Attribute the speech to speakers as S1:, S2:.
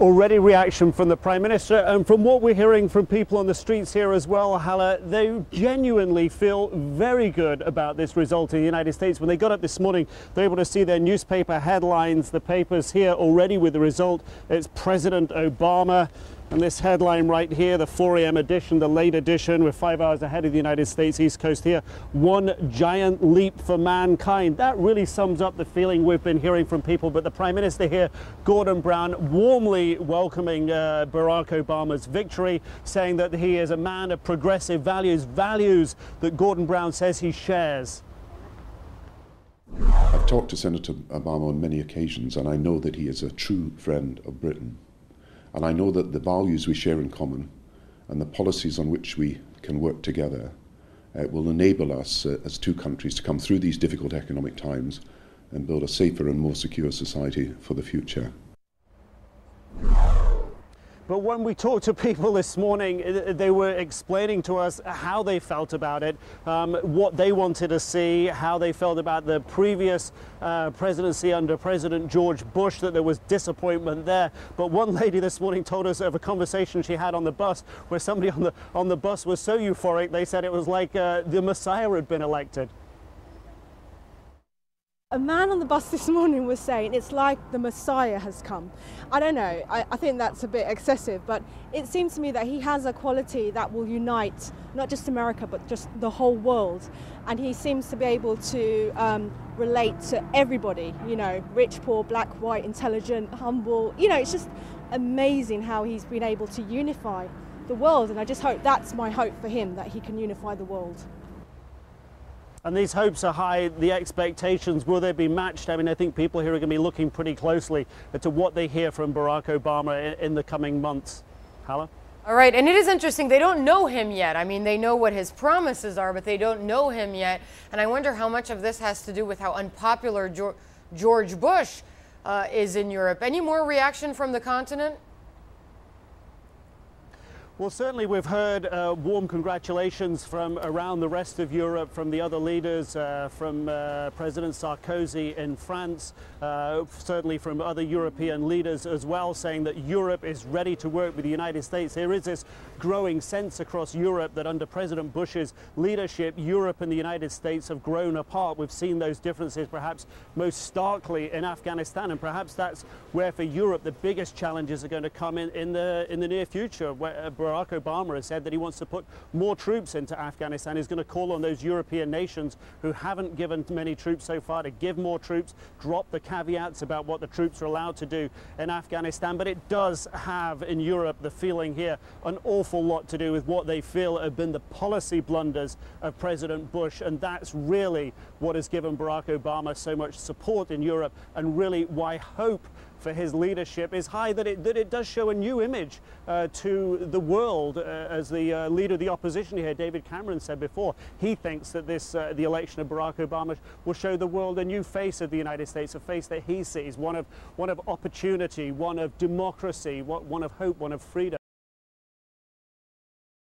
S1: Already reaction from the Prime Minister, and from what we're hearing from people on the streets here as well, Hala, they genuinely feel very good about this result in the United States. When they got up this morning, they were able to see their newspaper headlines, the papers here already with the result. It's President Obama. And this headline right here, the 4 a.m. edition, the late edition, we're 5 hours ahead of the United States East Coast here. One giant leap for mankind. That really sums up the feeling we've been hearing from people. But the Prime Minister here, Gordon Brown, warmly welcoming Barack Obama's victory, saying that he is a man of progressive values, values that Gordon Brown says he shares.
S2: I've talked to Senator Obama on many occasions, and I know that he is a true friend of Britain. And I know that the values we share in common and the policies on which we can work together will enable us as two countries to come through these difficult economic times and build a safer and more secure society for the future.
S1: But when we talked to people this morning, they were explaining to us how they felt about it, what they wanted to see, how they felt about the previous presidency under President George Bush, that there was disappointment there. But one lady this morning told us of a conversation she had on the bus where somebody on the bus was so euphoric, they said it was like the Messiah had been elected.
S3: A man on the bus this morning was saying it's like the Messiah has come. I don't know, I think that's a bit excessive, but it seems to me that he has a quality that will unite not just America but just the whole world, and he seems to be able to relate to everybody, you know, rich, poor, black, white, intelligent, humble. You know, it's just amazing how he's been able to unify the world, and I just hope that's my hope for him, that he can unify the world.
S1: And these hopes are high, the expectations, will they be matched? I mean, I think people here are going to be looking pretty closely to what they hear from Barack Obama in the coming months. Hala?
S4: All right, and it is interesting, they don't know him yet. I mean, they know what his promises are, but they don't know him yet. And I wonder how much of this has to do with how unpopular George Bush is in Europe. Any more reaction from the continent?
S1: Well, certainly we've heard warm congratulations from around the rest of Europe, from the other leaders, from President Sarkozy in France, certainly from other European leaders as well, saying that Europe is ready to work with the United States. There is this growing sense across Europe that under President Bush's leadership, Europe and the United States have grown apart. We've seen those differences perhaps most starkly in Afghanistan, and perhaps that's where for Europe the biggest challenges are going to come in the near future, where Barack Obama has said that he wants to put more troops into Afghanistan. He's going to call on those European nations who haven't given many troops so far to give more troops, drop the caveats about what the troops are allowed to do in Afghanistan. But it does have in Europe the feeling here an awful lot to do with what they feel have been the policy blunders of President Bush, and that's really what has given Barack Obama so much support in Europe, and really why hope for his leadership is high, that it does show a new image to the world. As the leader of the opposition here, David Cameron, said before, he thinks that the election of Barack Obama will show the world a new face of the United States, a face that he sees, one of opportunity, one of democracy, one of hope, one of freedom.